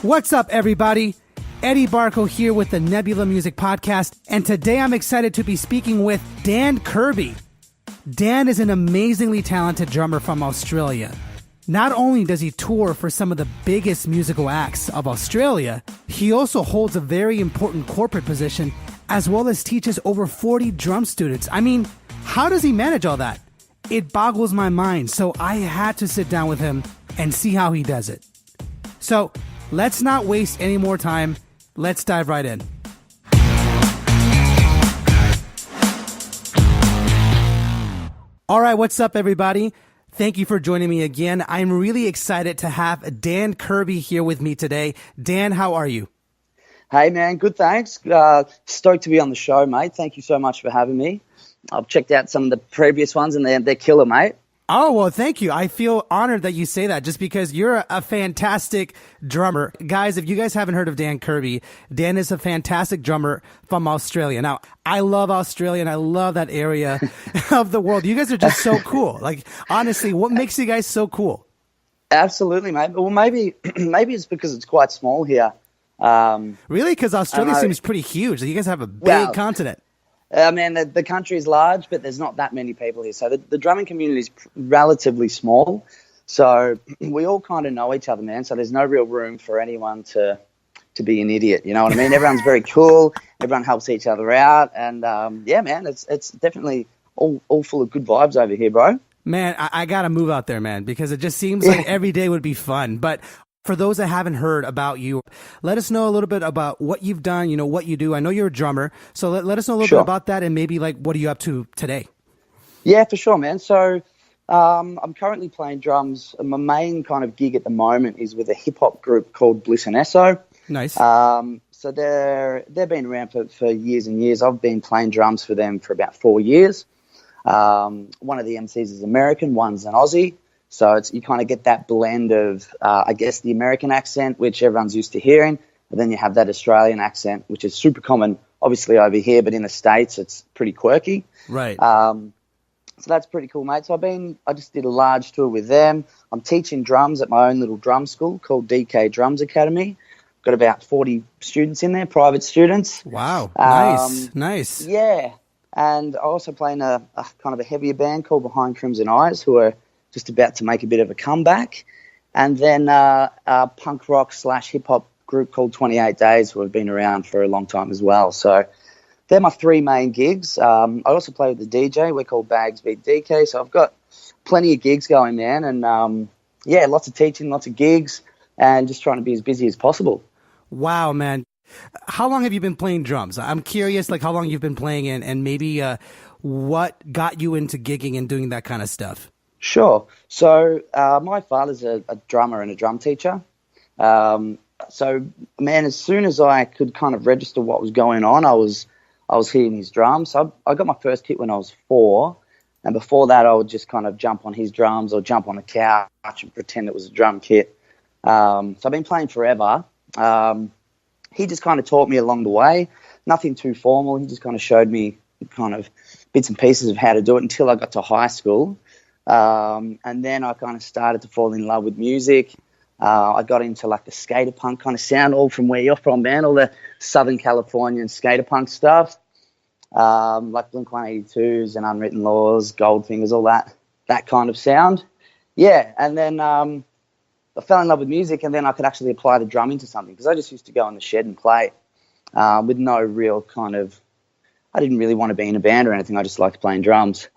What's up, everybody? Eddie Barco here with the Nebula Music Podcast, and today I'm excited to be speaking with Dan Kerby. Dan is an amazingly talented drummer from Australia. Not only does he tour for some of the biggest musical acts of Australia, he also holds a very important corporate position as well as teaches over 40 drum students. I mean, how does he manage all that? It boggles my mind, so I had to sit down with him and see how he does it. So, let's not waste any more time. Let's dive right in. All right, what's up, everybody? Thank you for joining me again. I'm really excited to have Dan Kerby here with me today. Dan, how are you? Hey, man. Good, thanks. Stoked to be on the show, mate. Thank you so much for having me. I've checked out some of the previous ones, and they're killer, mate. Oh, well, thank you. I feel honored that you say that just because you're a fantastic drummer. Guys, if you guys haven't heard of Dan Kerby, Dan is a fantastic drummer from Australia. Now, I love Australia and I love that area of the world. You guys are just so cool. Like, honestly, what makes you guys so cool? Absolutely, mate. Well, maybe it's because it's quite small here. Really? Because Australia seems pretty huge. You guys have a big continent. Man, the country is large, but there's not that many people here. So the drumming community is relatively small. So we all kind of know each other, man. So there's no real room for anyone to be an idiot. You know what I mean? Everyone's very cool. Everyone helps each other out. And, yeah, man, it's definitely all full of good vibes over here, bro. Man, I got to move out there, man, because it just seems like every day would be fun. But for those that haven't heard about you, let us know a little bit about what you've done, you know, what you do. I know you're a drummer, so let us know a little bit about that and maybe, like, what are you up to today? Yeah, for sure, man. So I'm currently playing drums. My main kind of gig at the moment is with a hip-hop group called Bliss N Esso. Nice. So they've been around for years and years. I've been playing drums for them for about 4 years. One of the MCs is American, one's an Aussie. So you kind of get that blend of, I guess, the American accent, which everyone's used to hearing, and then you have that Australian accent, which is super common, obviously, over here, but in the States, it's pretty quirky. Right. So that's pretty cool, mate. So I just did a large tour with them. I'm teaching drums at my own little drum school called DK Drums Academy. Got about 40 students in there, private students. Wow. Nice. Yeah. And I also play in a kind of a heavier band called Behind Crimson Eyes, who are just about to make a bit of a comeback. And then a punk rock / hip hop group called 28 Days, who have been around for a long time as well. So they're my three main gigs. I also play with the DJ. We're called Bags Beat DK. So I've got plenty of gigs going, man. And yeah, lots of teaching, lots of gigs, and just trying to be as busy as possible. Wow, man. How long have you been playing drums? I'm curious, like, how long you've been playing and maybe what got you into gigging and doing that kind of stuff? Sure. So my father's a drummer and a drum teacher. So, man, as soon as I could kind of register what was going on, I was hitting his drums. So I got my first kit when I was 4, and before that I would just kind of jump on his drums or jump on the couch and pretend it was a drum kit. So I've been playing forever. He just kind of taught me along the way, nothing too formal. He just kind of showed me kind of bits and pieces of how to do it until I got to high school. And then I kind of started to fall in love with music. I got into like the skater punk kind of sound, all from where you're from, man, all the Southern Californian skater punk stuff, like Blink-182s and Unwritten Laws, Goldfingers, all that kind of sound. Yeah, and then I fell in love with music, and then I could actually apply the drumming to something, because I just used to go in the shed and play with no real kind of, I didn't really want to be in a band or anything. I just liked playing drums.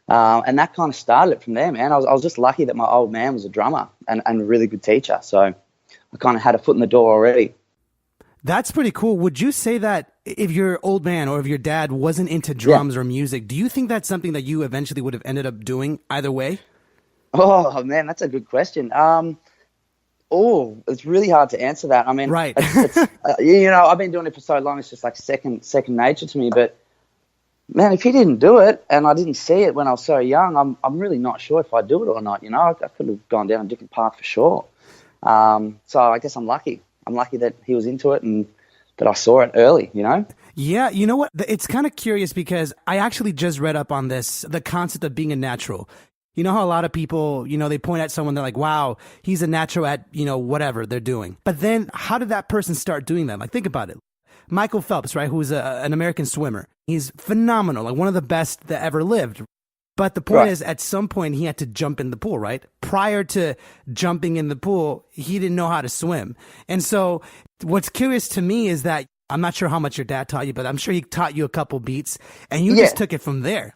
And that kind of started it from there, man. I was just lucky that my old man was a drummer and a really good teacher. So I kind of had a foot in the door already. That's pretty cool. Would you say that if your old man or if your dad wasn't into drums or music, do you think that's something that you eventually would have ended up doing either way? Oh, man, that's a good question. It's really hard to answer that. I mean, right. it's, you know, I've been doing it for so long, it's just like second nature to me. But man, if he didn't do it and I didn't see it when I was so young, I'm really not sure if I'd do it or not. You know, I could have gone down a different path for sure. So I guess I'm lucky. I'm lucky that he was into it and that I saw it early, you know? Yeah, you know what? It's kind of curious because I actually just read up on this, the concept of being a natural. You know how a lot of people, they point at someone, they're like, wow, he's a natural at, whatever they're doing. But then how did that person start doing that? Like, think about it. Michael Phelps, right, who's an American swimmer. He's phenomenal, like one of the best that ever lived. But the point is, at some point, he had to jump in the pool, right? Prior to jumping in the pool, he didn't know how to swim. And so what's curious to me is that I'm not sure how much your dad taught you, but I'm sure he taught you a couple beats, and you just took it from there.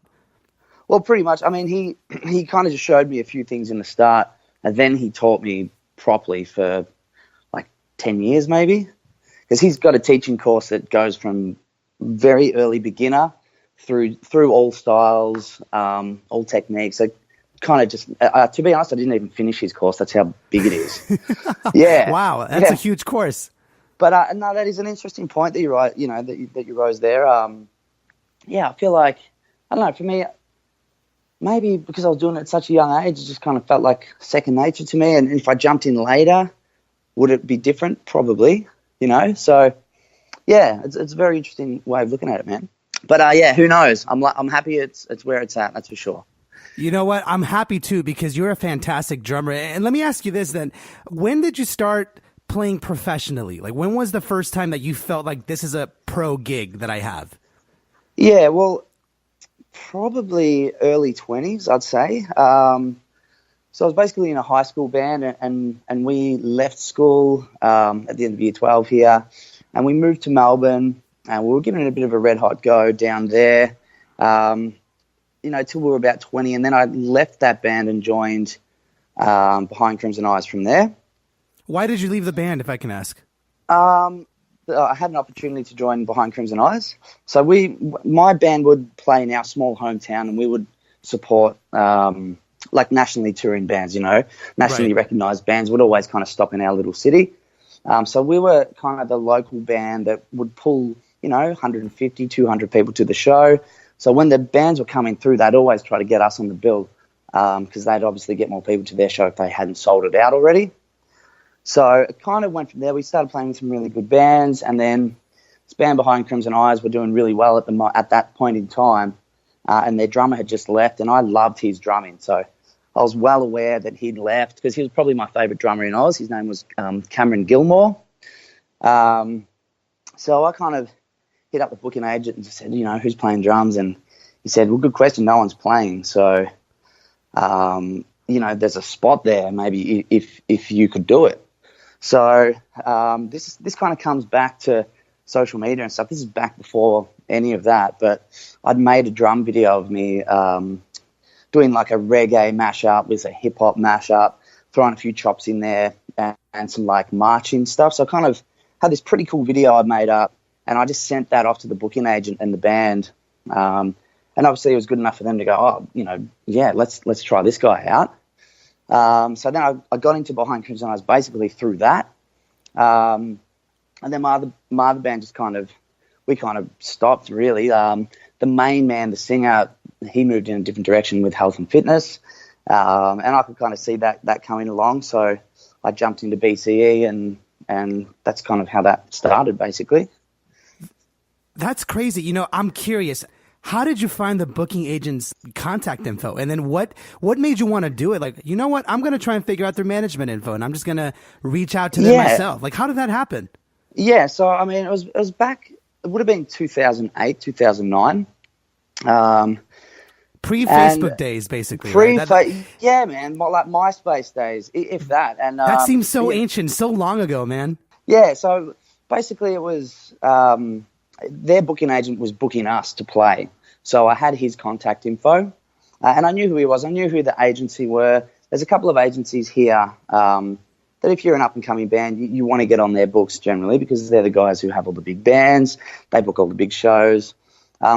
Well, pretty much. I mean, he kind of just showed me a few things in the start, and then he taught me properly for like 10 years maybe, because he's got a teaching course that goes from very early beginner through all styles, all techniques. So kind of just, to be honest, I didn't even finish his course. That's how big it is. Yeah. Wow, that's a huge course. But no, that is an interesting point that you write. That you rose there. I feel like, I don't know, for me, maybe because I was doing it at such a young age, it just kind of felt like second nature to me. And if I jumped in later, would it be different? Probably, So, yeah, it's a very interesting way of looking at it, man. But, who knows? I'm happy it's where it's at, that's for sure. You know what? I'm happy, too, because you're a fantastic drummer. And let me ask you this, then. When did you start playing professionally? Like, when was the first time that you felt like this is a pro gig that I have? Yeah, well, probably early 20s, I'd say. So I was basically in a high school band, and we left school at the end of year 12 here, and we moved to Melbourne, and we were giving it a bit of a red-hot go down there, till we were about 20, and then I left that band and joined Behind Crimson Eyes from there. Why did you leave the band, if I can ask? I had an opportunity to join Behind Crimson Eyes. So my band would play in our small hometown, and we would support like nationally touring bands, nationally recognized bands would always kind of stop in our little city. So we were kind of the local band that would pull, 150, 200 people to the show. So when the bands were coming through, they'd always try to get us on the bill because they'd obviously get more people to their show if they hadn't sold it out already. So it kind of went from there. We started playing with some really good bands, and then this band Behind Crimson Eyes were doing really well at that point in time, and their drummer had just left, and I loved his drumming. So I was well aware that he'd left because he was probably my favourite drummer in Oz. His name was Cameron Gilmore. So I kind of hit up the booking agent and just said, who's playing drums? And he said, well, good question, no one's playing. So, there's a spot there maybe if you could do it. So this kind of comes back to social media and stuff. This is back before any of that, but I'd made a drum video of me doing like a reggae mashup with a hip-hop mashup, throwing a few chops in there and some like marching stuff. So I kind of had this pretty cool video I'd made up, and I just sent that off to the booking agent and the band. And obviously it was good enough for them to go, let's try this guy out. So then I got into Behind Crimson Eyes basically through that. And then my other band just we kind of stopped really. The main man, the singer, he moved in a different direction with health and fitness. And I could kind of see that coming along. So I jumped into BCE and that's kind of how that started basically. That's crazy. I'm curious. How did you find the booking agent's contact info? And then what made you want to do it? Like, you know what? I'm going to try and figure out their management info, and I'm just going to reach out to them myself. Like, how did that happen? Yeah, so, I mean, it was back, it would have been 2008, 2009. Pre-Facebook days, basically. Yeah, man, like MySpace days, if that. And that seems so ancient, so long ago, man. Yeah, so basically it was their booking agent was booking us to play. So I had his contact info, and I knew who he was. I knew who the agency were. There's a couple of agencies here that if you're an up-and-coming band, you want to get on their books generally because they're the guys who have all the big bands. They book all the big shows.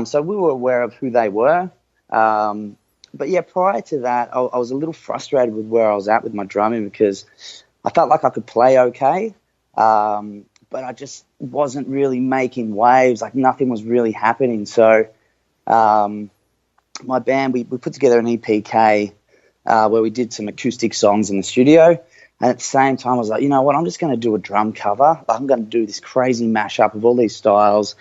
So we were aware of who they were. But, yeah, prior to that, I was a little frustrated with where I was at with my drumming because I felt like I could play okay, but I just wasn't really making waves. Like nothing was really happening. So my band, we put together an EPK where we did some acoustic songs in the studio. And at the same time, I was like, you know what, I'm just going to do a drum cover. I'm going to do this crazy mashup of all these styles.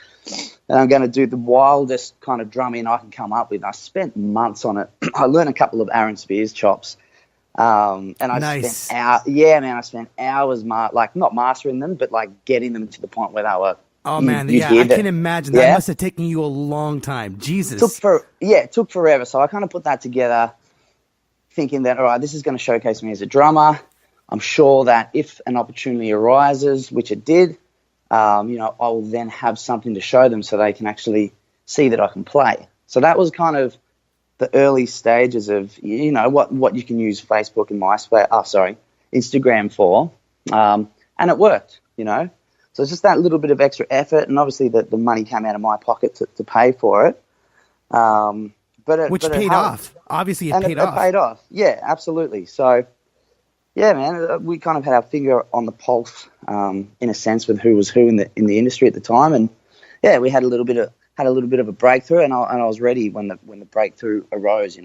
and I'm going to do the wildest kind of drumming I can come up with. I spent months on it. I learned a couple of Aaron Spears chops. And I Nice. spent I spent hours, like not mastering them, but like getting them to the point where they were. Oh man, you'd yeah, hear I can imagine. That must have taken you a long time. Jesus. It took forever. So I kind of put that together thinking that, all right, this is going to showcase me as a drummer. I'm sure that if an opportunity arises, which it did, I will then have something to show them so they can actually see that I can play. So that was kind of the early stages of, what you can use Facebook and Instagram for. And it worked, So it's just that little bit of extra effort, and obviously the money came out of my pocket to pay for it. Which paid off. Obviously, it paid off. It paid off. Yeah, absolutely. So, yeah, man, we kind of had our finger on the pulse, in a sense, with who was who in the industry at the time, and yeah, we had a little bit of a breakthrough, and I was ready when the breakthrough arose.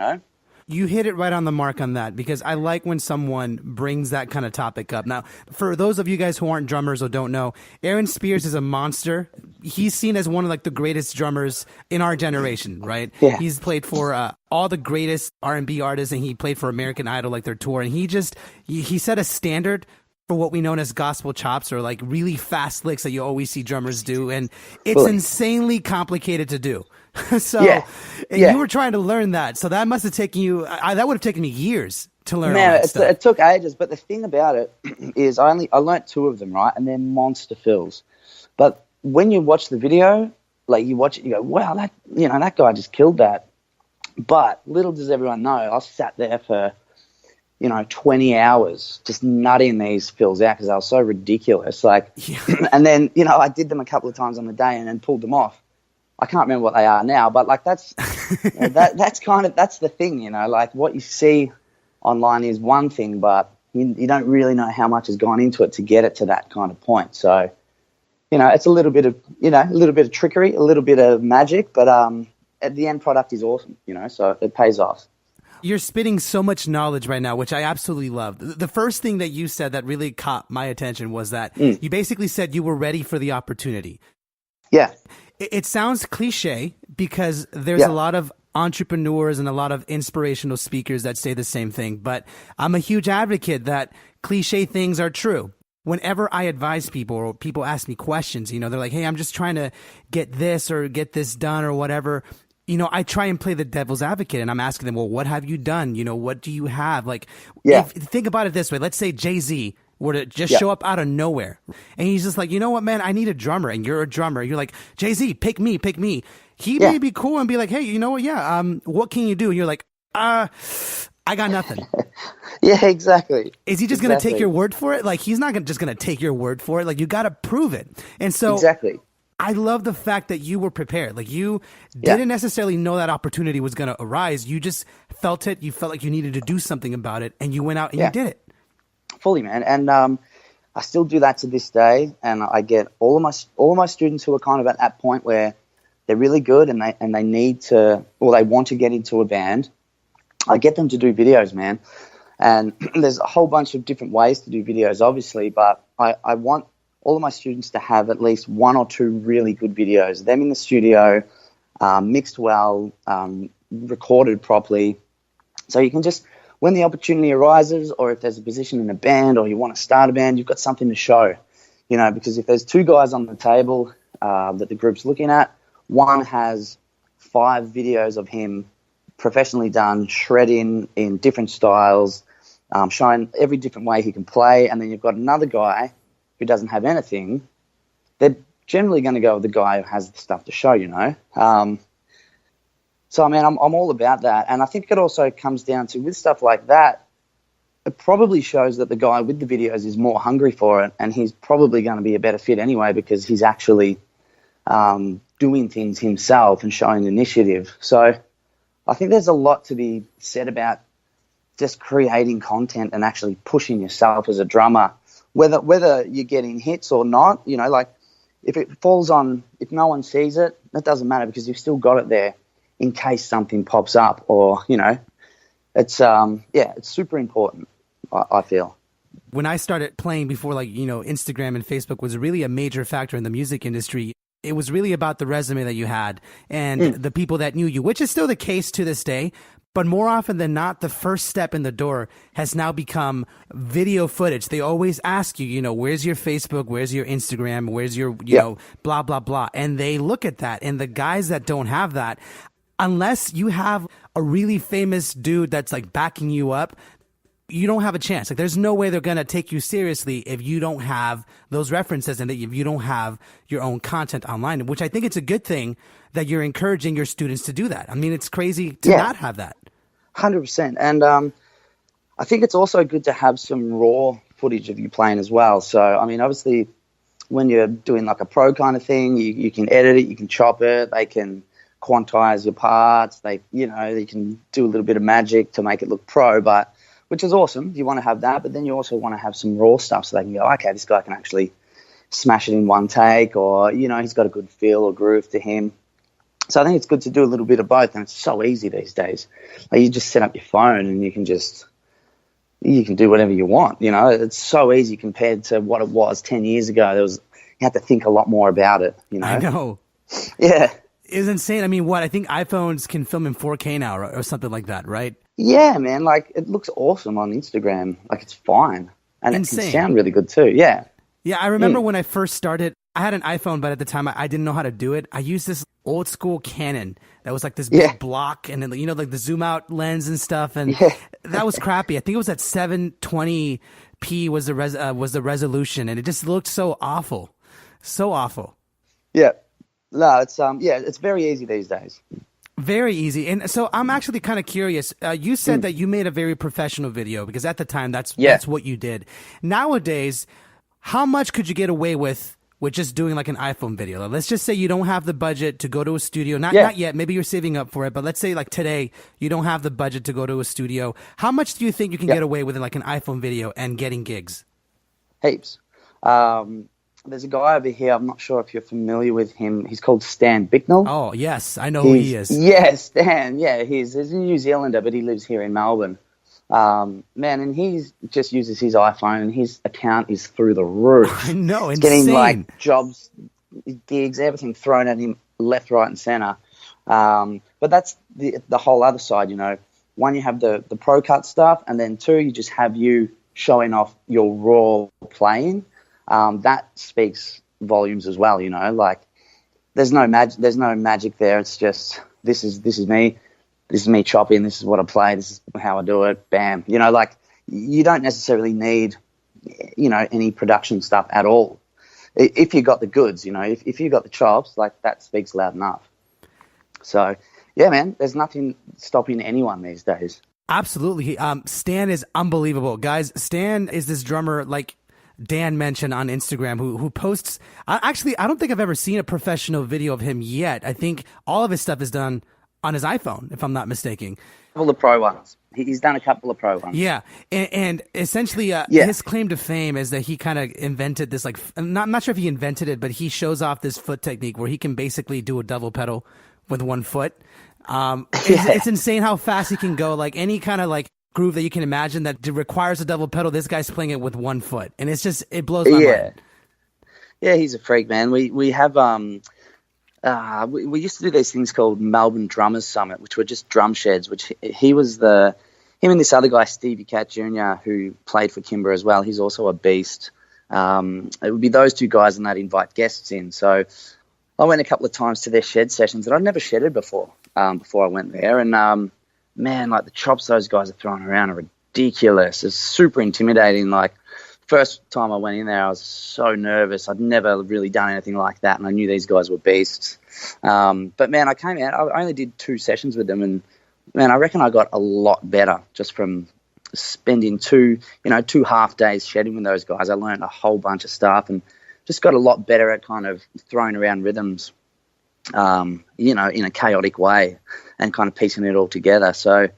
You hit it right on the mark on that, because I like when someone brings that kind of topic up. Now, for those of you guys who aren't drummers or don't know, Aaron Spears is a monster. He's seen as one of like the greatest drummers in our generation, right? Yeah. He's played for all the greatest R&B artists, and he played for American Idol, like their tour. And he set a standard for what we know as gospel chops, or like really fast licks that you always see drummers do. And it's insanely complicated to do. So you were trying to learn that. So that must have taken you, that would have taken me years to learn all that stuff. It took ages. But the thing about it is I learnt 2 of them, right? And they're monster fills. But when you watch the video, like you watch it, you go, wow, that guy just killed that. But little does everyone know, I sat there for, 20 hours just nutting these fills out because they were so ridiculous. And then, I did them a couple of times on the day and then pulled them off. I can't remember what they are now, but like that's that's the thing, like what you see online is one thing, but you don't really know how much has gone into it to get it to that kind of point. So, it's a little bit of trickery, a little bit of magic, but at the end product is awesome, so it pays off. You're spitting so much knowledge right now, which I absolutely love. The first thing that you said that really caught my attention was that you basically said you were ready for the opportunity. Yeah. It sounds cliche because there's a lot of entrepreneurs and a lot of inspirational speakers that say the same thing, but I'm a huge advocate that cliche things are true. Whenever I advise people or people ask me questions, they're like, hey, I'm just trying to get this or get this done or whatever. I try and play the devil's advocate, and I'm asking them, well, what have you done? What do you have? Like, think about it this way. Let's say Jay-Z were to just show up out of nowhere. And he's just like, you know what, man, I need a drummer. And you're a drummer. You're like, Jay-Z, pick me. He may be cool and be like, hey, you know what? Yeah. What can you do? And you're like, I got nothing. Yeah, exactly. Is he just going to take your word for it? Like, he's not just going to take your word for it. Like, you got to prove it. And so exactly. I love the fact that you were prepared. Like, you didn't necessarily know that opportunity was going to arise. You just felt it. You felt like you needed to do something about it, and you went out and you did it. Fully, man. And I still do that to this day. And I get all of my students who are kind of at that point where they're really good and they need to, or they want to get into a band. I get them to do videos, man. And there's a whole bunch of different ways to do videos, obviously, but I want all of my students to have at least 1 or 2 really good videos, them in the studio, mixed well, recorded properly. So you can just, when the opportunity arises, or if there's a position in a band or you want to start a band, you've got something to show, because if there's 2 guys on the table that the group's looking at, one has 5 videos of him professionally done, shredding in different styles, showing every different way he can play, and then you've got another guy who doesn't have anything. They're generally going to go with the guy who has the stuff to show, So, I mean, I'm all about that. And I think it also comes down to, with stuff like that, it probably shows that the guy with the videos is more hungry for it, and he's probably going to be a better fit anyway because he's actually doing things himself and showing initiative. So I think there's a lot to be said about just creating content and actually pushing yourself as a drummer, whether you're getting hits or not. Like if it falls on, if no one sees it, that doesn't matter because you've still got it there in case something pops up, or it's it's super important, I feel. When I started playing before, Instagram and Facebook was really a major factor in the music industry, it was really about the resume that you had and the people that knew you, which is still the case to this day. But more often than not, the first step in the door has now become video footage. They always ask you, where's your Facebook? Where's your Instagram? Where's your, blah, blah, blah. And they look at that. And the guys that don't have that, unless you have a really famous dude that's like backing you up, you don't have a chance. Like, there's no way they're going to take you seriously if you don't have those references and if you don't have your own content online, which I think it's a good thing that you're encouraging your students to do that. I mean, it's crazy to not have that. 100%. And I think it's also good to have some raw footage of you playing as well. So, I mean, obviously, when you're doing like a pro kind of thing, you can edit it, you can chop it, they can quantize your parts, they can do a little bit of magic to make it look pro, but which is awesome. You want to have that, but then you also want to have some raw stuff so they can go, okay, this guy can actually smash it in one take, or, he's got a good feel or groove to him. So I think it's good to do a little bit of both, and it's so easy these days. Like, you just set up your phone and you can do whatever you want. It's so easy compared to what it was 10 years ago. You had to think a lot more about it. I know. Yeah, it's insane. I mean, I think iPhones can film in 4K now, or something like that, right? Yeah, man. Like, it looks awesome on Instagram. Like, it's fine, and insane. It can sound really good too. Yeah. Yeah, I remember when I first started, I had an iPhone, but at the time I didn't know how to do it. I used this old school Canon that was like this big block, and then like the zoom out lens and stuff, and that was crappy. I think it was at 720p was the resolution, and it just looked so awful, so awful. Yeah, no, it's very easy these days. Very easy. And so I'm actually kind of curious. You said that you made a very professional video because at the time that's what you did. Nowadays, how much could you get away with just doing like an iPhone video? Let's just say you don't have the budget to go to a studio. Not yet. Maybe you're saving up for it. But let's say like today, you don't have the budget to go to a studio. How much do you think you can get away with in like an iPhone video and getting gigs? Heaps. There's a guy over here. I'm not sure if you're familiar with him. He's called Stan Bicknell. Oh, yes. I know who he is. Yeah, Stan. Yeah, he's a New Zealander, but he lives here in Melbourne. And he just uses his iPhone, and his account is through the roof. I know, it's insane. Getting like jobs, gigs, everything thrown at him left, right, and center. But that's the whole other side. One, you have the pro cut stuff, and then two, you just have you showing off your raw playing. That speaks volumes as well. Like there's no magic there. It's just this is me. This is me chopping. This is what I play. This is how I do it. Bam. Like you don't necessarily need, any production stuff at all. If you got the goods, if you got the chops, like that speaks loud enough. So, yeah, man, there's nothing stopping anyone these days. Absolutely. Stan is unbelievable. Guys, Stan is this drummer like Dan mentioned on Instagram who posts. I don't think I've ever seen a professional video of him yet. I think all of his stuff is done on his iPhone, if I'm not mistaken. A couple of pro ones. He's done a couple of pro ones. Yeah, and essentially his claim to fame is that he kind of invented this, like, I'm not sure if he invented it, but he shows off this foot technique where he can basically do a double pedal with one foot. It's insane how fast he can go. Like any kind of like groove that you can imagine that requires a double pedal, this guy's playing it with one foot, and it blows my mind. Yeah, he's a freak, man. We have we used to do these things called Melbourne Drummers Summit, which were just drum sheds, which him and this other guy, Stevie Cat Jr., who played for Kimber as well. He's also a beast. It would be those two guys, and they'd invite guests in. So I went a couple of times to their shed sessions, and I'd never shedded before I went there. And, man, like the chops those guys are throwing around are ridiculous. It's super intimidating. Like, first time I went in there, I was so nervous. I'd never really done anything like that, and I knew these guys were beasts. But, man, I came out. I only did 2 sessions with them, and, man, I reckon I got a lot better just from spending 2 half days shedding with those guys. I learned a whole bunch of stuff and just got a lot better at kind of throwing around rhythms, in a chaotic way and kind of piecing it all together. So,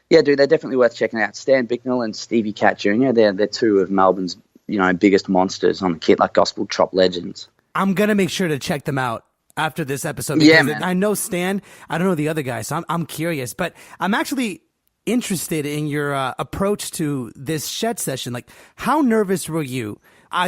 yeah, dude, they're definitely worth checking out. Stan Bicknell and Stevie Cat Jr., they're 2 of Melbourne's, biggest monsters on the kit, like gospel chop legends. I'm going to make sure to check them out after this episode because I know Stan. I don't know the other guy, so I'm curious. But I'm actually interested in your approach to this shed session. Like, how nervous were you?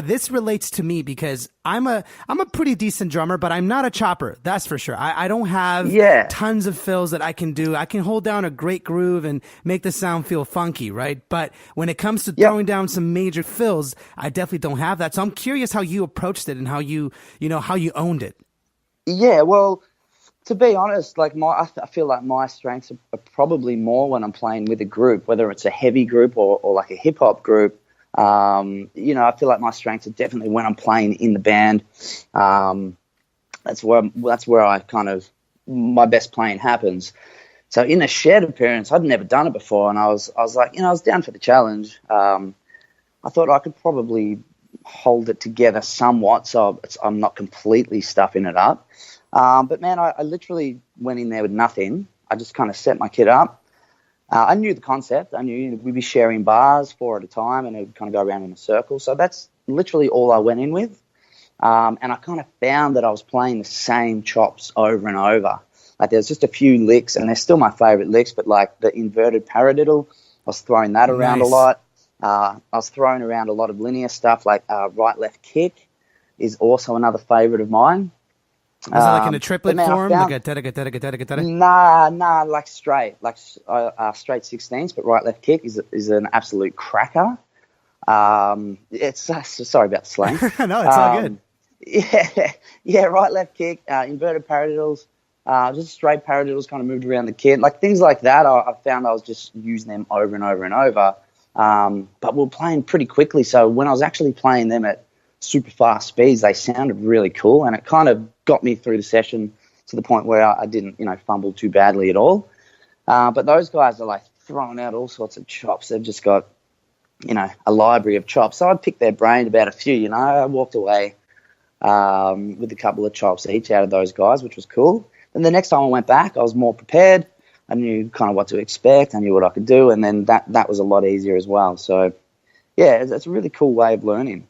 This relates to me because I'm a pretty decent drummer, but I'm not a chopper. That's for sure. I don't have tons of fills that I can do. I can hold down a great groove and make the sound feel funky, right? But when it comes to throwing down some major fills, I definitely don't have that. So I'm curious how you approached it and how you owned it. Yeah, well, to be honest, like I feel like my strengths are probably more when I'm playing with a group, whether it's a heavy group or like a hip hop group. I feel like my strengths are definitely when I'm playing in the band. That's where I kind of, my best playing happens. So in a shed appearance, I'd never done it before, and I was like, I was down for the challenge. I thought I could probably hold it together somewhat, so I'm not completely stuffing it up. But man, I literally went in there with nothing. I just kind of set my kit up. I knew the concept. I knew we'd be sharing bars 4 at a time, and it would kind of go around in a circle. So that's literally all I went in with. And I kind of found that I was playing the same chops over and over. Like there's just a few licks, and they're still my favorite licks, but like the inverted paradiddle, I was throwing that around a lot. I was throwing around a lot of linear stuff, like right-left kick is also another favorite of mine. Is it like in a triplet form? Like a Nah, like straight 16s, but right left kick is an absolute cracker. It's sorry about the slang. No, it's all good. Yeah, right left kick, inverted paradiddles, just straight paradiddles kind of moved around the kit, like things like that. I found I was just using them over and over and over. But we're playing pretty quickly, so when I was actually playing them at super fast speeds, they sounded really cool, and it kind of got me through the session to the point where I didn't, fumble too badly at all. But those guys are like throwing out all sorts of chops. They've just got, a library of chops. So I picked their brain about a few, I walked away with a couple of chops each out of those guys, which was cool. Then the next time I went back, I was more prepared. I knew kind of what to expect. I knew what I could do, and then that was a lot easier as well. So, yeah, it's a really cool way of learning.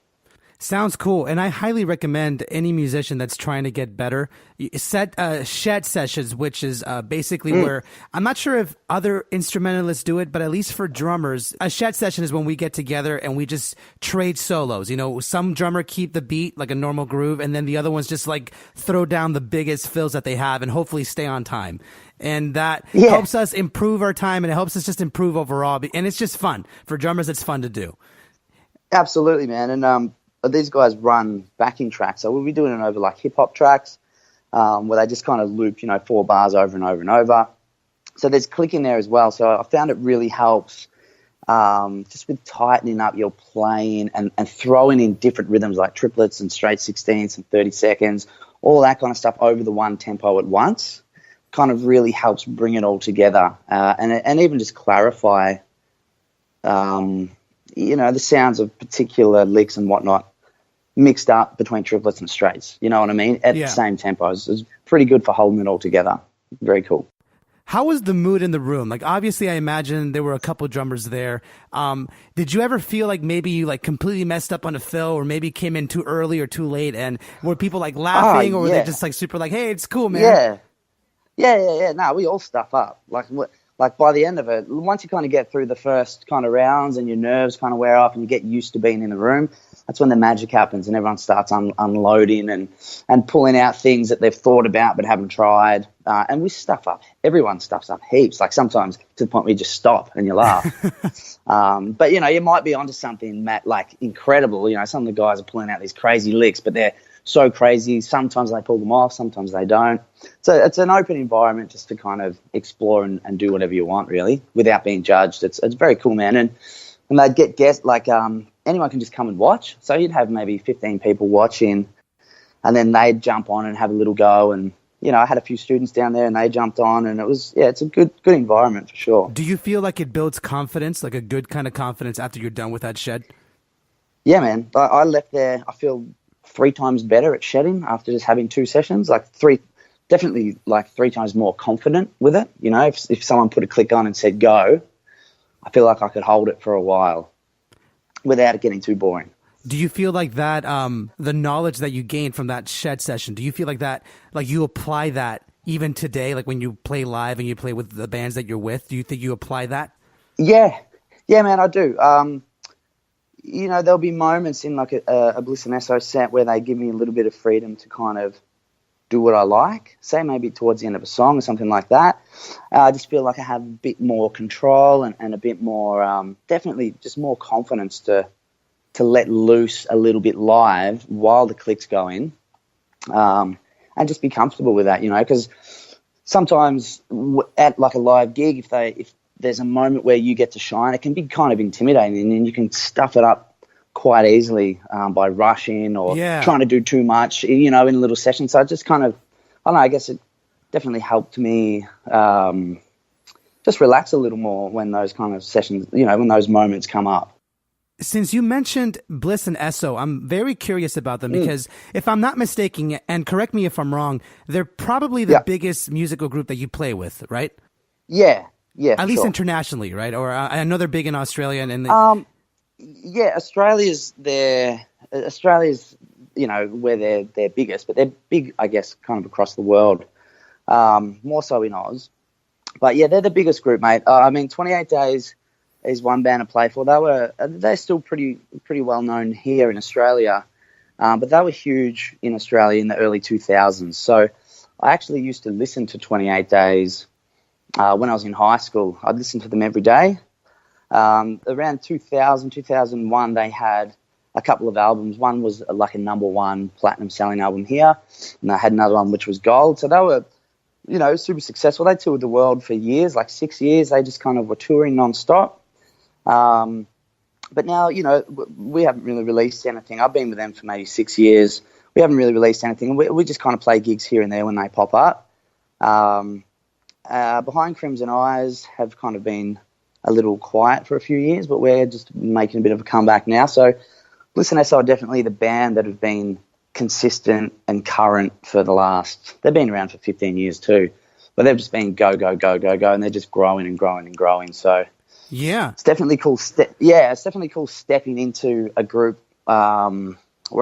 Sounds cool, and I highly recommend any musician that's trying to get better set shed sessions, which is basically where I'm not sure if other instrumentalists do it, but at least for drummers, a shed session is when we get together and we just trade solos. Some drummer keep the beat like a normal groove, and then the other ones just like throw down the biggest fills that they have and hopefully stay on time. And that helps us improve our time, and it helps us just improve overall. And it's just fun for drummers. It's fun to do. Absolutely, man, and these guys run backing tracks, so we'll be doing it over like hip hop tracks, where they just kind of loop, 4 bars over and over and over. So there's click in there as well. So I found it really helps just with tightening up your playing and throwing in different rhythms like triplets and straight 16ths and 30 seconds, all that kind of stuff over the one tempo at once. Kind of really helps bring it all together, and even just clarify, the sounds of particular licks and whatnot mixed up between triplets and straights, you know what I mean, at the same tempos. It's pretty good for holding it all together. Very cool. How was the mood in the room? Like, obviously, I imagine there were a couple drummers there. Did you ever feel like maybe you like completely messed up on a fill, or maybe came in too early or too late? And were people like laughing, or were they just like super like, hey, it's cool, man? Yeah. No, we all stuff up. Like by the end of it, once you kind of get through the first kind of rounds and your nerves kind of wear off and you get used to being in the room, that's when the magic happens and everyone starts unloading and pulling out things that they've thought about but haven't tried. And we stuff up. Everyone stuffs up heaps. Like sometimes to the point where you just stop and you laugh. But, you might be onto something, Matt, like incredible. Some of the guys are pulling out these crazy licks, but they're so crazy. Sometimes they pull them off, sometimes they don't. So it's an open environment just to kind of explore and do whatever you want, really, without being judged. It's very cool, man. And they'd get guests, like anyone can just come and watch. So you'd have maybe 15 people watching, and then they'd jump on and have a little go. And, I had a few students down there and they jumped on, and it was, it's a good environment for sure. Do you feel like it builds confidence, like a good kind of confidence after you're done with that shed? Yeah, man. I left there, I feel 3 times better at shedding after just having 2 sessions, definitely 3 times more confident with it. If someone put a click on and said go, I feel like I could hold it for a while without it getting too boring. Do you feel like that, the knowledge that you gained from that shed session, do you feel like that, like you apply that even today, like when you play live and you play with the bands that you're with, do you think you apply that? Yeah, yeah, man, I do. There'll be moments in like a Bliss N Esso set where they give me a little bit of freedom to kind of do what I like, say maybe towards the end of a song or something like that. I just feel like I have a bit more control and a bit more, definitely just more confidence to let loose a little bit live while the clicks go in, and just be comfortable with that, because sometimes at like a live gig, if there's a moment where you get to shine, it can be kind of intimidating, and you can stuff it up quite easily by rushing or trying to do too much, in a little session. So I just kind of, I don't know, I guess it definitely helped me just relax a little more when those kind of sessions, when those moments come up. Since you mentioned Bliss and Esso, I'm very curious about them because if I'm not mistaken, and correct me if I'm wrong, they're probably the biggest musical group that you play with, right? Yeah, at least internationally, right? Or I know they're big in Australia and Australia's where they're biggest, but they're big, I guess, kind of across the world, more so in Oz. But yeah, they're the biggest group, mate. 28 Days is one band to play for. They're still pretty well known here in Australia, but they were huge in Australia in the early 2000s. So I actually used to listen to 28 Days when I was in high school. I'd listen to them every day. Around 2000, 2001, they had a couple of albums. One was like a #1 platinum selling album here, and they had another one which was gold. So they were, super successful. They toured the world for years, like 6 years. They just kind of were touring non-stop. But now, we haven't really released anything. I've been with them for maybe 6 years. We haven't really released anything. We just kind of play gigs here and there when they pop up. Behind Crimson Eyes have kind of been a little quiet for a few years, but we're just making a bit of a comeback now. So Bliss N Esso are definitely the band that have been consistent and current for they've been around for 15 years too, but they've just been go, go, go, go, go, and they're just growing and growing and growing. So yeah, it's definitely cool. It's definitely cool stepping into a group where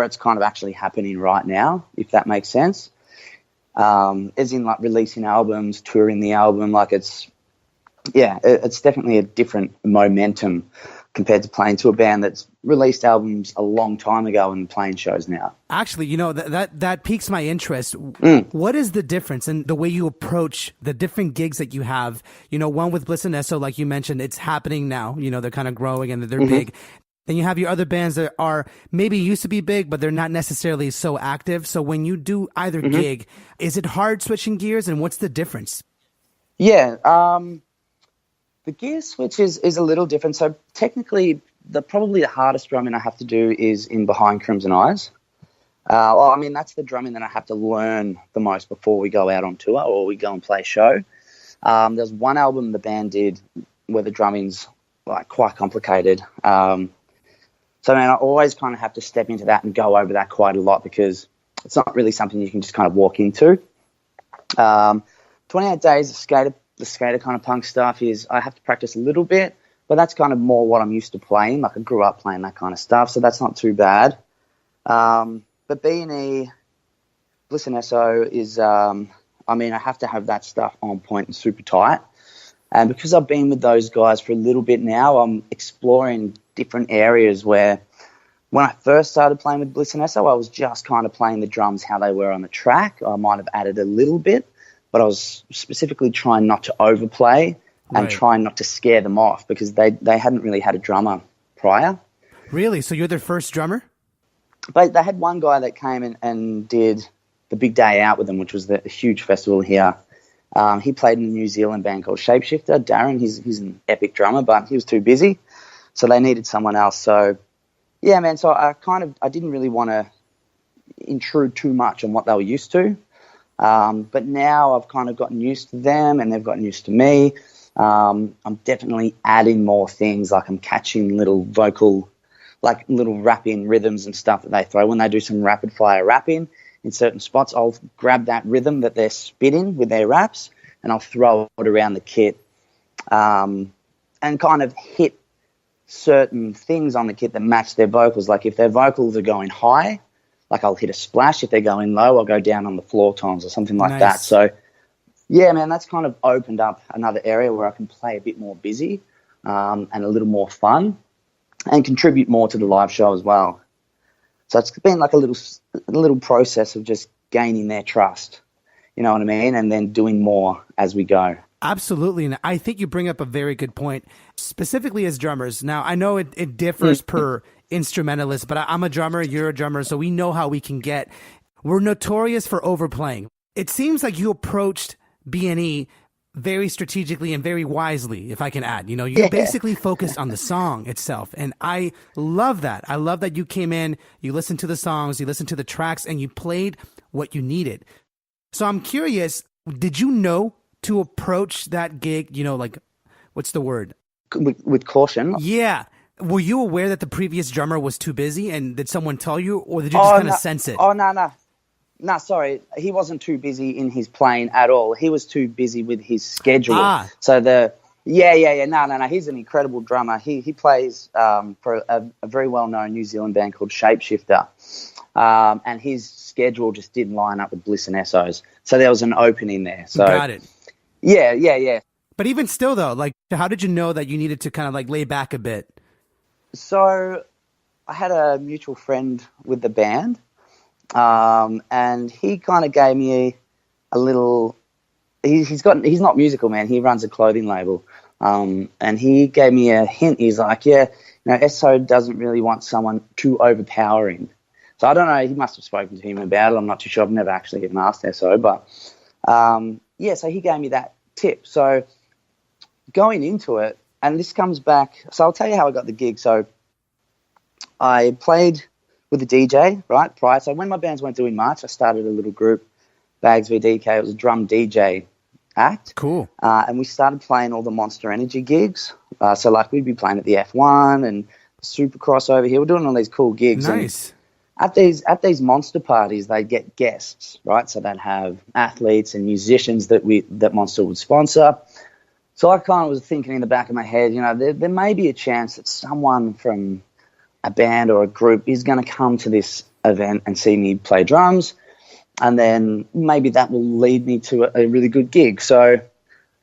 it's kind of actually happening right now, if that makes sense. As in like releasing albums, touring the album, like it's definitely a different momentum compared to playing to a band that's released albums a long time ago and playing shows now. Actually, that piques my interest. What is the difference in the way you approach the different gigs that you have? One with Bliss N Esso, like you mentioned, it's happening now. They're kind of growing and they're big. Then you have your other bands that are maybe used to be big, but they're not necessarily so active. So when you do either gig, is it hard switching gears, and what's the difference? Yeah, the gear switch is a little different. So technically, probably the hardest drumming I have to do is in Behind Crimson Eyes. That's the drumming that I have to learn the most before we go out on tour or we go and play a show. There's one album the band did where the drumming's like quite complicated. So I always kind of have to step into that and go over that quite a lot because it's not really something you can just kind of walk into. 28 Days, the skater kind of punk stuff is I have to practice a little bit, but that's kind of more what I'm used to playing. Like I grew up playing that kind of stuff, so that's not too bad. But B&E, Bliss N Esso is, I have to have that stuff on point and super tight. And because I've been with those guys for a little bit now, I'm exploring different areas where when I first started playing with Bliss N Esso, I was just kind of playing the drums how they were on the track. I might have added a little bit, but I was specifically trying not to overplay and trying not to scare them off because they hadn't really had a drummer prior. Really? So you're their first drummer? But they had one guy that came and did the big day out with them, which was the huge festival here. He played in a New Zealand band called Shapeshifter. Darren, he's an epic drummer, but he was too busy, so they needed someone else. So, yeah, man, so I didn't really want to intrude too much on what they were used to. But now I've kind of gotten used to them and they've gotten used to me. I'm definitely adding more things, like I'm catching little vocal, like little rapping rhythms and stuff that they throw. When they do some rapid fire rapping in certain spots, I'll grab that rhythm that they're spitting with their raps and I'll throw it around the kit and kind of hit certain things on the kit that match their vocals. Like if their vocals are going high, like I'll hit a splash. If they're going low, I'll go down on the floor tones or something like that. So, yeah, man, that's kind of opened up another area where I can play a bit more busy. and a little more fun, and contribute more to the live show as well. So it's been like a little process of just gaining their trust, you know what I mean, and then doing more as we go. Absolutely. And I think you bring up a very good point, specifically as drummers. Now, I know it differs per instrumentalist, but I'm a drummer, you're a drummer, so we know how we can get. We're notorious for overplaying. It seems like you approached B&E very strategically and very wisely, if I can add. You know, you're basically focused on the song itself. And I love that. I love that you came in, you listened to the songs, you listened to the tracks, and you played what you needed. So I'm curious, did you know to approach that gig, you know, like, what's the word? With caution? Yeah. Were you aware that the previous drummer was too busy, and did someone tell you, or did you just kind of sense it? Oh, no. No, sorry. He wasn't too busy in his playing at all. He was too busy with his schedule. So No. He's an incredible drummer. He plays for a very well-known New Zealand band called Shapeshifter. And his schedule just didn't line up with Bliss N Esso's. So there was an opening there. So got it. Yeah. But even still, though, like, how did you know that you needed to kind of like lay back a bit? So I had a mutual friend with the band, and he kind of gave me a little. He's not musical, man. He runs a clothing label, and he gave me a hint. He's like, yeah, you know, Esso doesn't really want someone too overpowering. So I don't know. He must have spoken to him about it. I'm not too sure. I've never actually even asked Esso, but so he gave me that tip. So going into it, and this comes back. So I'll tell you how I got the gig. So I played with a DJ, right, prior. So when my bands weren't doing much, I started a little group, Bags VDK. It was a drum DJ act. Cool. And we started playing all the Monster Energy gigs. So like we'd be playing at the F1 and Supercross over here. We're doing all these cool gigs. Nice. And at these monster parties, they'd get guests, right? So they'd have athletes and musicians that Monster would sponsor. So I kind of was thinking in the back of my head, you know, there may be a chance that someone from a band or a group is going to come to this event and see me play drums, and then maybe that will lead me to a really good gig. So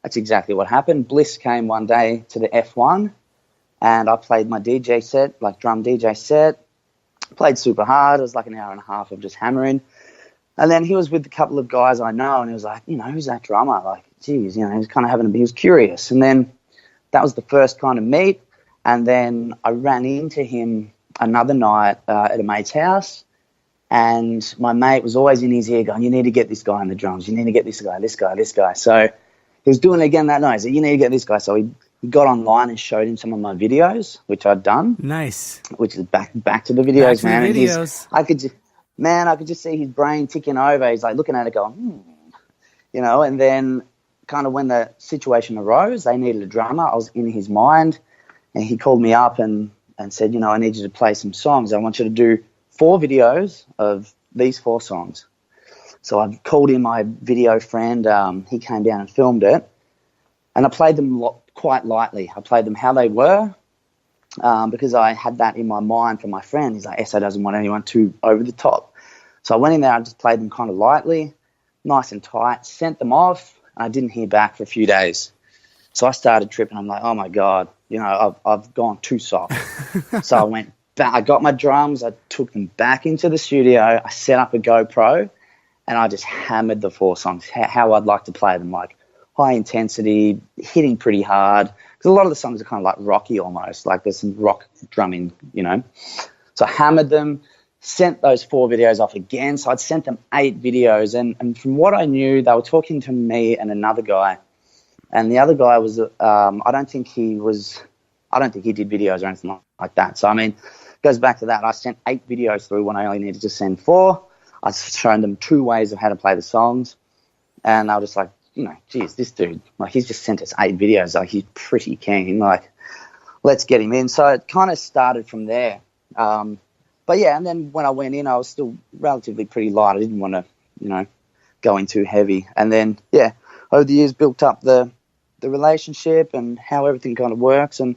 that's exactly what happened. Bliss came one day to the F1, and I played my DJ set, like drum DJ set, played super hard. It was like an hour and a half of just hammering. And then he was with a couple of guys I know, and he was like, you know, who's that drummer? Like, geez, you know, he was kind of he was curious. And then that was the first kind of meet. And then I ran into him another night at a mate's house, and my mate was always in his ear going, you need to get this guy on the drums. You need to get this guy. So he was doing it again that night. He said, you need to get this guy. So he got online and showed him some of my videos, which I'd done. Nice. Which is back to the videos, man. The videos. I could just see his brain ticking over. He's like looking at it going, you know, and then kind of when the situation arose, they needed a drummer. I was in his mind, and he called me up and said, you know, I need you to play some songs. I want you to do 4 videos of these 4 songs. So I called in my video friend. He came down and filmed it, and I played them quite lightly. I played them how they were, because I had that in my mind from my friend. He's like, Esso doesn't want anyone too over the top. So I went in there, I just played them kind of lightly, nice and tight, sent them off, and I didn't hear back for a few days. So I started tripping. I'm like, oh my God, you know, I've gone too soft. So I went back, I got my drums, I took them back into the studio, I set up a GoPro, and I just hammered the 4 songs, how I'd like to play them, like high intensity, hitting pretty hard. Because a lot of the songs are kind of like rocky almost, like there's some rock drumming, you know. So I hammered them, sent those 4 videos off again. So I'd sent them 8 videos. And from what I knew, they were talking to me and another guy. And the other guy was, I don't think he did videos or anything like that. So, I mean, it goes back to that. I sent 8 videos through when I only needed to send 4. I showed them 2 ways of how to play the songs. And they were just like, you know, geez, this dude, like, he's just sent us 8 videos. Like, he's pretty keen. Like, let's get him in. So it kind of started from there. But yeah, and then when I went in, I was still relatively pretty light. I didn't want to, you know, go in too heavy. And then, yeah, over the years built up the relationship and how everything kind of works. And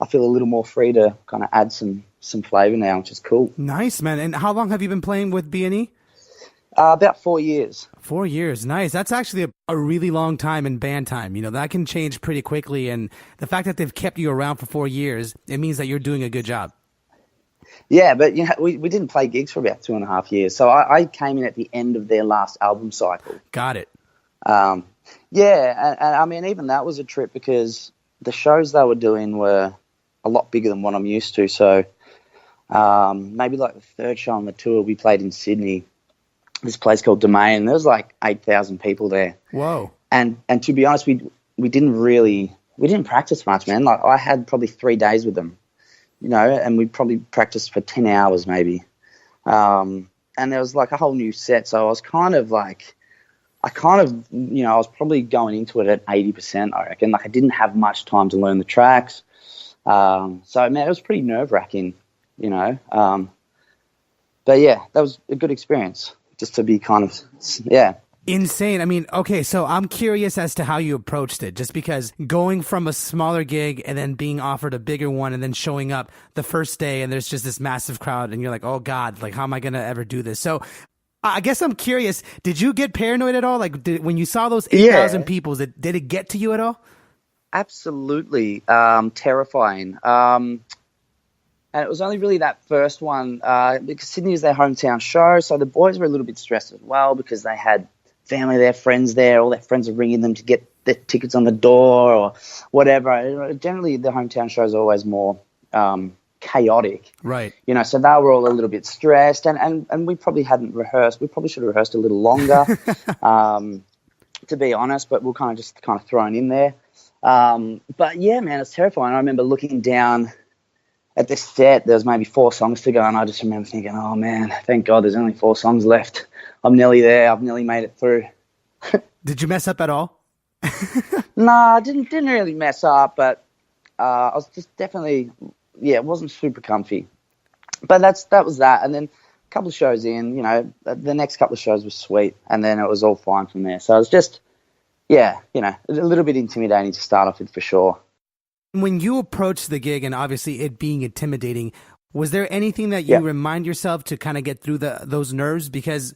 I feel a little more free to kind of add some flavor now, which is cool. Nice, man. And how long have you been playing with B&E? About 4 years. 4 years. Nice. That's actually a really long time in band time. That can change pretty quickly. And the fact that they've kept you around for 4 years, it means that you're doing a good job. Yeah, but we didn't play gigs for about 2.5 years. So I came in at the end of their last album cycle. Got it. Yeah, and I mean, even that was a trip because the shows they were doing were a lot bigger than what I'm used to. So maybe like the third show on the tour, we played in Sydney, this place called Domain, and there was like 8,000 people there. Whoa. And to be honest, we didn't practice much, man. Like I had probably 3 days with them, and we probably practiced for 10 hours maybe. And there was like a whole new set. So I was kind of like, I was probably going into it at 80%, I reckon. Like I didn't have much time to learn the tracks. So man, it was pretty nerve-wracking, But yeah, that was a good experience just to be kind of, yeah. Insane. I mean, okay, so I'm curious as to how you approached it, just because going from a smaller gig and then being offered a bigger one and then showing up the first day and there's just this massive crowd and you're like, oh God, like how am I going to ever do this? So I guess I'm curious, did you get paranoid at all? Like when you saw those 8,000 people, did it get to you at all? Absolutely. Terrifying. And it was only really that first one because Sydney is their hometown show, so the boys were a little bit stressed as well because they had family there, friends there, all their friends are ringing them to get their tickets on the door or whatever. Generally, the hometown shows are always more chaotic. Right. So they were all a little bit stressed and we probably hadn't rehearsed. We probably should have rehearsed a little longer, to be honest, but we're kind of thrown in there. But yeah, man, it's terrifying. I remember looking down at this set, there was maybe 4 songs to go, and I just remember thinking, oh man, thank God there's only 4 songs left. I'm nearly there. I've nearly made it through. Did you mess up at all? Nah, I didn't really mess up, but I was just definitely, it wasn't super comfy. But that was that. And then a couple of shows in, the next couple of shows were sweet, and then it was all fine from there. So it was just, a little bit intimidating to start off with for sure. When you approached the gig and obviously it being intimidating, was there anything that you remind yourself to kind of get through those nerves? Because,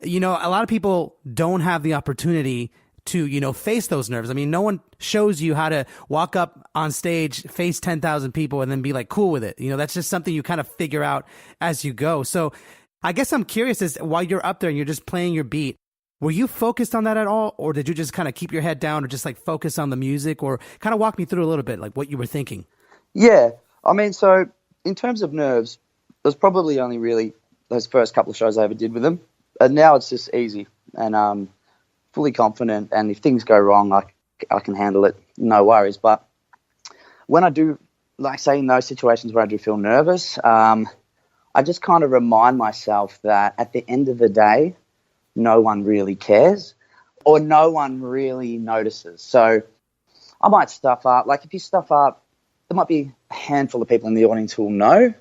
a lot of people don't have the opportunity to, face those nerves. I mean, no one shows you how to walk up on stage, face 10,000 people and then be like cool with it. That's just something you kind of figure out as you go. So I guess I'm curious as while you're up there and you're just playing your beat, were you focused on that at all? Or did you just kind of keep your head down or just like focus on the music or kind of walk me through a little bit, like what you were thinking? Yeah. I mean, so in terms of nerves, there's probably only really those first couple of shows I ever did with them. And now it's just easy and fully confident. And if things go wrong, I can handle it. No worries. But when I do, like say in those situations where I do feel nervous, I just kind of remind myself that at the end of the day, no one really cares or no one really notices. So I might stuff up. Like if you stuff up, there might be a handful of people in the audience who will know.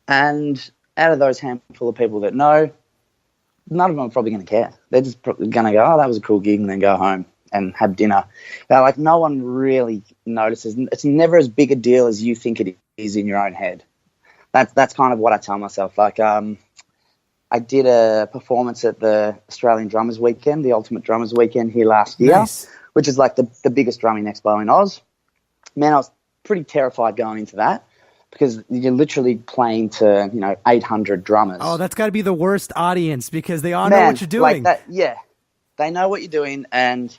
And out of those handful of people that know, none of them are probably going to care. They're just going to go, oh, that was a cool gig, and then go home and have dinner. Like no one really notices. It's never as big a deal as you think it is in your own head. That's kind of what I tell myself. Like I did a performance at the Australian Drummers Weekend, the Ultimate Drummers Weekend here last year, which is like the biggest drumming expo in Oz. Man, I was pretty terrified going into that because you're literally playing to, 800 drummers. Oh, that's got to be the worst audience because they all know what you're doing. Like that, yeah. They know what you're doing and,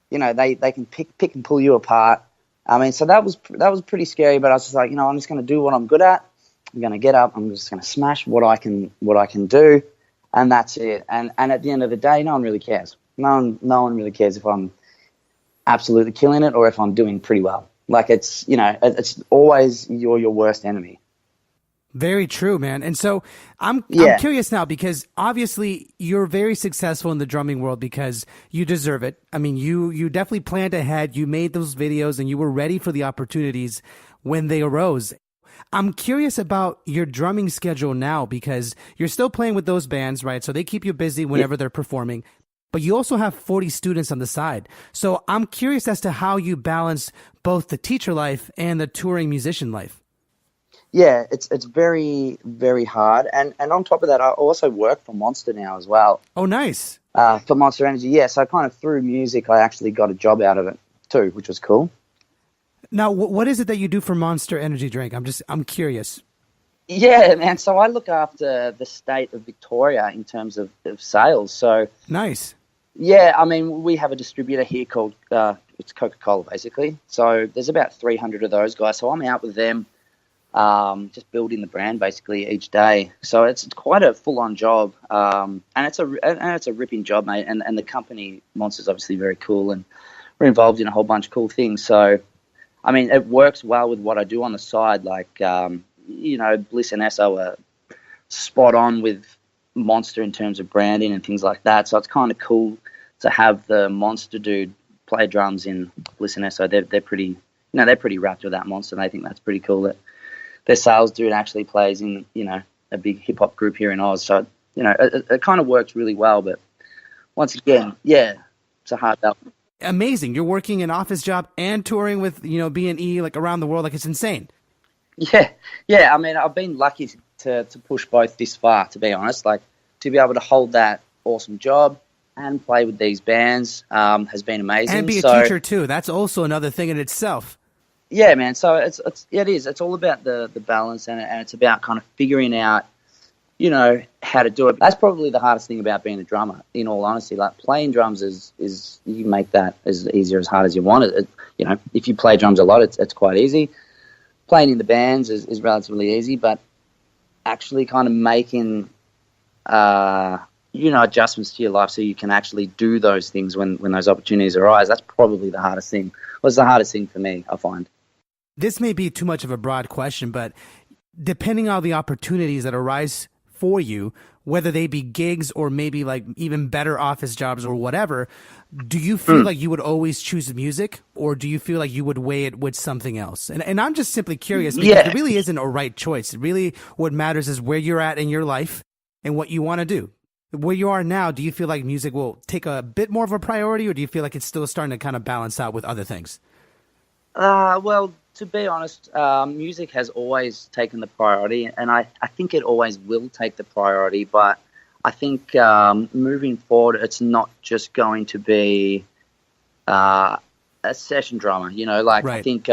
they can pick and pull you apart. I mean, so that was pretty scary, but I was just like, I'm just going to do what I'm good at. I'm going to get up. I'm just going to smash what I can do, and that's it. And at the end of the day, no one really cares. No one really cares if I'm absolutely killing it or if I'm doing pretty well. Like it's always you're your worst enemy. Very true, man. And so I'm curious now because obviously you're very successful in the drumming world because you deserve it. I mean, you definitely planned ahead. You made those videos and you were ready for the opportunities when they arose. I'm curious about your drumming schedule now because you're still playing with those bands, right? So they keep you busy whenever they're performing, but you also have 40 students on the side. So I'm curious as to how you balance both the teacher life and the touring musician life. Yeah, it's very, very hard. And on top of that, I also work for Monster now as well. Oh, nice. For Monster Energy, yeah. So kind of through music, I actually got a job out of it too, which was cool. Now, what is it that you do for Monster Energy Drink? I'm curious. Yeah, man. So I look after the state of Victoria in terms of sales. So Nice. yeah, I mean, we have a distributor here called it's Coca-Cola, basically. So there's about 300 of those guys. So I'm out with them, just building the brand basically each day. So it's quite a full-on job, and it's a ripping job, mate. And the company Monster's obviously very cool, and we're involved in a whole bunch of cool things. So I mean, it works well with what I do on the side, like. Bliss N Esso are spot on with Monster in terms of branding and things like that. So it's kind of cool to have the Monster dude play drums in Bliss N Esso. They're pretty, they're pretty wrapped with that Monster, and I think that's pretty cool that their sales dude actually plays in, a big hip hop group here in Oz. So, it kind of works really well. But once again, yeah, it's a hard belt. Amazing. You're working an office job and touring with, B&E like around the world. Like it's insane. Yeah. I mean, I've been lucky to push both this far, to be honest. Like, to be able to hold that awesome job and play with these bands has been amazing. And be a teacher too. That's also another thing in itself. Yeah, man. So it is. It's all about the balance, and it's about kind of figuring out, how to do it. That's probably the hardest thing about being a drummer, in all honesty. Like, playing drums is you can make that as easy or as hard as you want it. If you play drums a lot, it's quite easy. Playing in the bands is relatively easy, but actually kind of making, adjustments to your life so you can actually do those things when those opportunities arise, that's probably the hardest thing. Was the hardest thing for me, I find. This may be too much of a broad question, but depending on the opportunities that arise for you, whether they be gigs or maybe like even better office jobs or whatever, do you feel like you would always choose music, or do you feel like you would weigh it with something else? And I'm just simply curious, because there really isn't a right choice. Really, what matters is where you're at in your life and what you want to do. Where you are now, do you feel like music will take a bit more of a priority, or do you feel like it's still starting to kind of balance out with other things? Well, to be honest, music has always taken the priority, and I think it always will take the priority, but I think moving forward, it's not just going to be a session drummer, Right. I think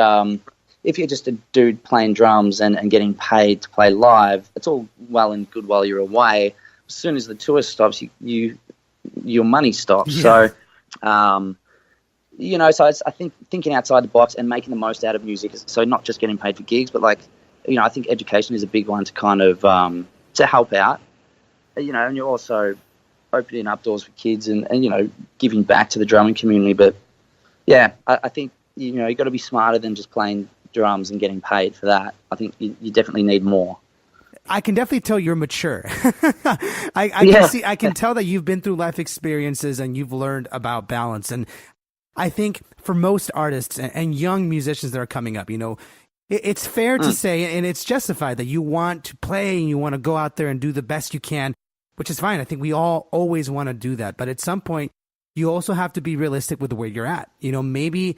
if you're just a dude playing drums and getting paid to play live, it's all well and good while you're away. As soon as the tour stops, your money stops. Yeah. So, so I think thinking outside the box and making the most out of music. So not just getting paid for gigs, but I think education is a big one to kind of to help out. And you're also opening up doors for kids and giving back to the drumming community. But yeah, I think you got to be smarter than just playing drums and getting paid for that. I think you definitely need more. I can definitely tell you're mature. I can tell that you've been through life experiences and you've learned about balance. And I think for most artists and young musicians that are coming up, it's fair to say, and it's justified, that you want to play and you want to go out there and do the best you can, which is fine. I think we all always want to do that. But at some point, you also have to be realistic with where you're at. Maybe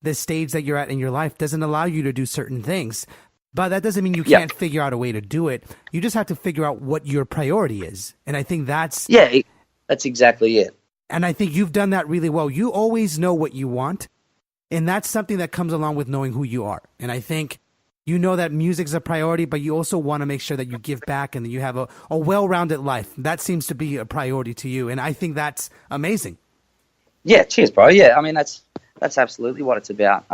the stage that you're at in your life doesn't allow you to do certain things. But that doesn't mean you can't figure out a way to do it. You just have to figure out what your priority is. And I think that's exactly it. And I think you've done that really well. You always know what you want. And that's something that comes along with knowing who you are. And I think you know that music's a priority, but you also want to make sure that you give back and that you have a well-rounded life. That seems to be a priority to you. And I think that's amazing. Yeah, cheers, bro. Yeah, I mean, that's absolutely what it's about.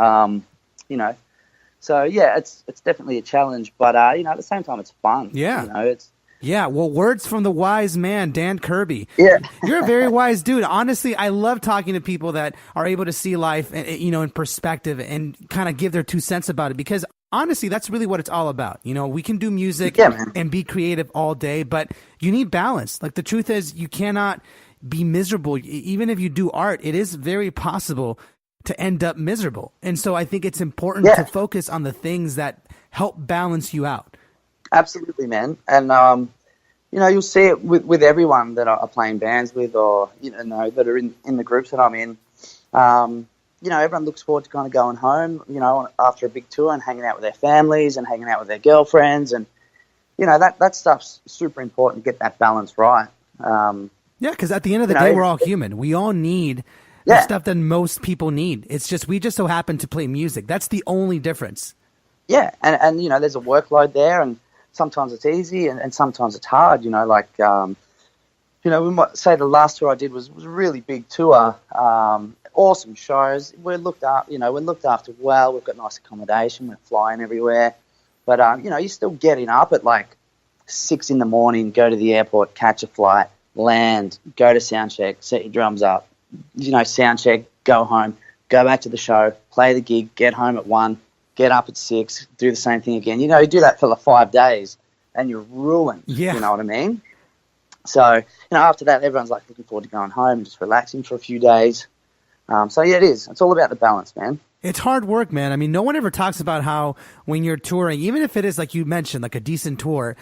So yeah, it's definitely a challenge, but at the same time, it's fun. Yeah, Yeah, well, words from the wise man, Dan Kerby. Yeah. You're a very wise dude. Honestly, I love talking to people that are able to see life, in perspective and kind of give their 2 cents about it, because honestly, that's really what it's all about. We can do music and be creative all day, but you need balance. Like, the truth is, you cannot be miserable. Even if you do art, it is very possible to end up miserable. And so I think it's important to focus on the things that help balance you out. Absolutely, man. And, you'll see it with everyone that I play in bands with, or, that are in the groups that I'm in. everyone looks forward to kind of going home, after a big tour and hanging out with their families and hanging out with their girlfriends. And, that stuff's super important to get that balance right. Yeah, because at the end of the day, we're all human. We all need the stuff that most people need. It's just, we just so happen to play music. That's the only difference. Yeah, and there's a workload there, and sometimes it's easy and sometimes it's hard, we might say the last tour I did was a really big tour, awesome shows. We're looked after well, we've got nice accommodation, we're flying everywhere. But, you're still getting up at like 6 a.m, go to the airport, catch a flight, land, go to sound check, set your drums up, sound check, go home, go back to the show, play the gig, get home at 1, get up at 6, do the same thing again. You do that for like 5 days and you're ruined. Yeah. You know what I mean? So, after that, everyone's like looking forward to going home and just relaxing for a few days. So, yeah, it is. It's all about the balance, man. It's hard work, man. I mean, no one ever talks about how when you're touring, even if it is like you mentioned, like a decent tour,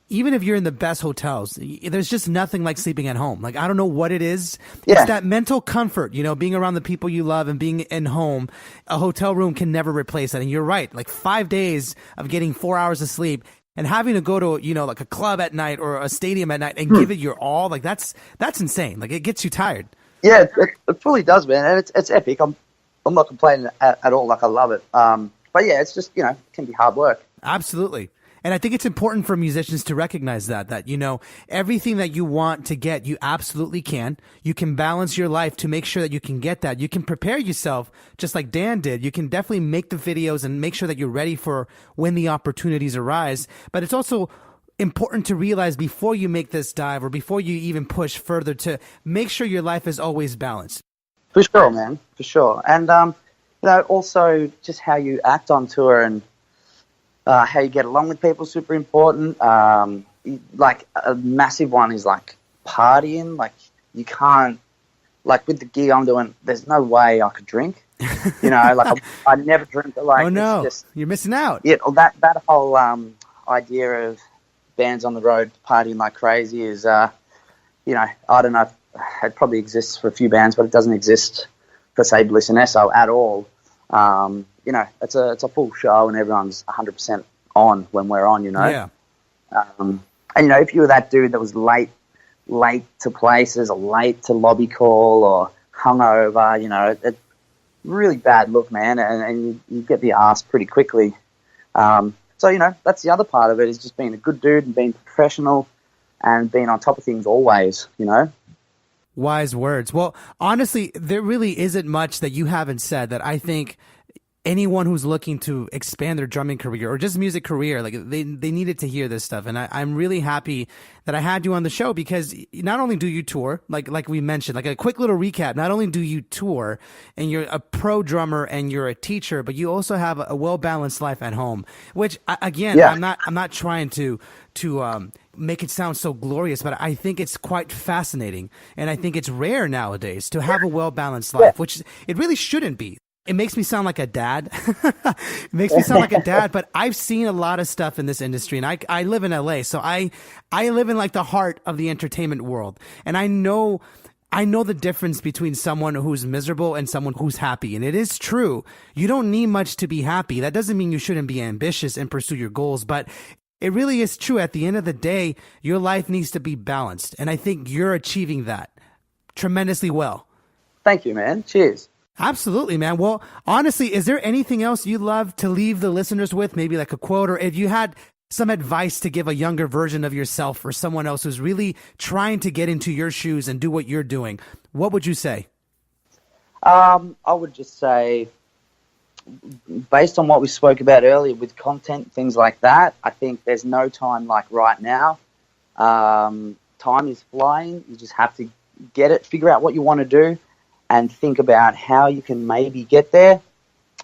even if you're in the best hotels, there's just nothing like sleeping at home. Like, I don't know what it is. Yeah. It's that mental comfort, being around the people you love and being in home. A hotel room can never replace that. And you're right. Like 5 days of getting 4 hours of sleep and having to go to, like a club at night or a stadium at night and give it your all. Like that's insane. Like it gets you tired. Yeah, it fully does, man. And it's epic. I'm not complaining at all. Like I love it. But yeah, it's just, it can be hard work. Absolutely. And I think it's important for musicians to recognize that everything that you want to get, you absolutely can. You can balance your life to make sure that you can get that. You can prepare yourself just like Dan did. You can definitely make the videos and make sure that you're ready for when the opportunities arise. But it's also important to realize before you make this dive or before you even push further to make sure your life is always balanced. For sure, man. For sure. And, also just how you act on tour and how you get along with people is super important. Like a massive one is like partying. Like you can't, like with the gig I'm doing, there's no way I could drink. Like I never drink. Like, oh no, you're missing out. Yeah, that whole idea of bands on the road partying like crazy is, I don't know. It probably exists for a few bands, but it doesn't exist for, say, Bliss N Esso at all. It's a full show and everyone's 100% on when we're on, Yeah. And, if you were that dude that was late to places or late to lobby call or hungover, it's really bad look, man, and you get the ass pretty quickly. So, that's the other part of it is just being a good dude and being professional and being on top of things always, Wise words. Well, honestly, there really isn't much that you haven't said that I think anyone who's looking to expand their drumming career or just music career, like they needed to hear this stuff. And I'm really happy that I had you on the show because not only do you tour, like we mentioned, like a quick little recap, not only do you tour and you're a pro drummer and you're a teacher, but you also have a well-balanced life at home, which again, yeah. I'm not trying to make it sound so glorious, but I think it's quite fascinating. And I think it's rare nowadays to have a well-balanced life, which it really shouldn't be. It makes me sound like a dad. It makes me sound like a dad, but I've seen a lot of stuff in this industry, and I live in LA, so I live in like the heart of the entertainment world, and I know the difference between someone who's miserable and someone who's happy, and it is true. You don't need much to be happy. That doesn't mean you shouldn't be ambitious and pursue your goals, but it really is true. At the end of the day, your life needs to be balanced, and I think you're achieving that tremendously well. Thank you, man. Cheers. Absolutely, man. Well, honestly, is there anything else you'd love to leave the listeners with? Maybe like a quote, or if you had some advice to give a younger version of yourself or someone else who's really trying to get into your shoes and do what you're doing, what would you say? I would just say, based on what we spoke about earlier with content, things like that, I think there's no time like right now. Time is flying. You just have to get it, figure out what you want to do, and think about how you can maybe get there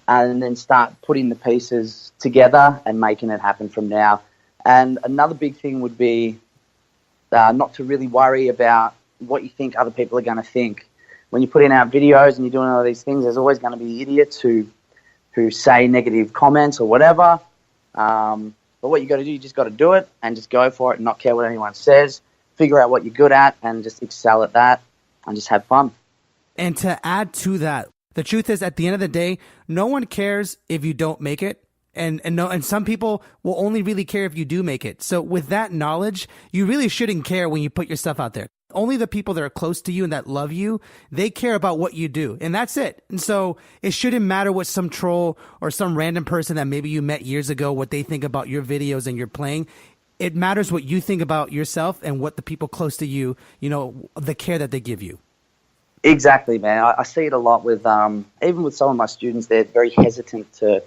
and then start putting the pieces together and making it happen from now. And another big thing would be not to really worry about what you think other people are going to think. When you're putting out videos and you're doing all these things, there's always going to be idiots who say negative comments or whatever. But what you got to do, you just got to do it and just go for it and not care what anyone says. Figure out what you're good at and just excel at that and just have fun. And to add to that, The truth is, at the end of the day, no one cares if you don't make it. And some people will only really care if you do make it. So with that knowledge, you really shouldn't care when you put your stuff out there. Only the people that are close to you and that love you, they care about what you do. And that's it. And so it shouldn't matter what some troll or some random person that maybe you met years ago, what they think about your videos and your playing. It matters what you think about yourself and what the people close to you, the care that they give you. Exactly, man. I see it a lot with, even with some of my students, they're very hesitant to,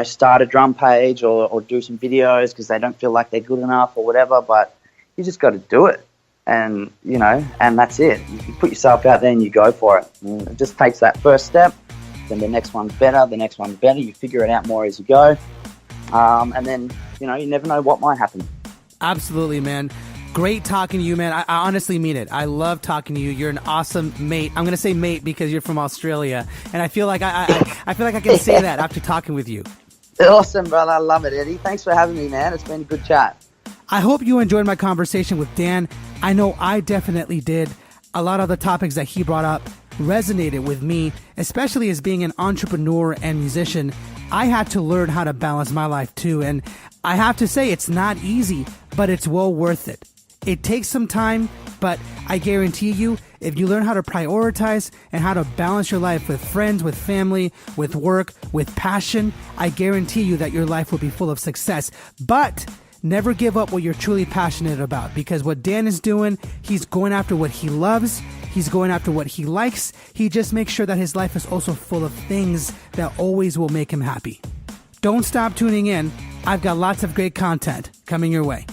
start a drum page or do some videos because they don't feel like they're good enough or whatever, but you just got to do it. And, and that's it. You put yourself out there and you go for it. And it just takes that first step, then the next one's better, you figure it out more as you go. And then, you never know what might happen. Absolutely, man. Great talking to you, man. I honestly mean it. I love talking to you. You're an awesome mate. I'm going to say mate because you're from Australia. And I feel like I feel like I can say that after talking with you. Awesome, brother. I love it, Eddie. Thanks for having me, man. It's been a good chat. I hope you enjoyed my conversation with Dan. I know I definitely did. A lot of the topics that he brought up resonated with me, especially as being an entrepreneur and musician. I had to learn how to balance my life too. And I have to say it's not easy, but it's well worth it. It takes some time, but I guarantee you, if you learn how to prioritize and how to balance your life with friends, with family, with work, with passion, I guarantee you that your life will be full of success. But never give up what you're truly passionate about, because what Dan is doing, he's going after what he loves. He's going after what he likes. He just makes sure that his life is also full of things that always will make him happy. Don't stop tuning in. I've got lots of great content coming your way.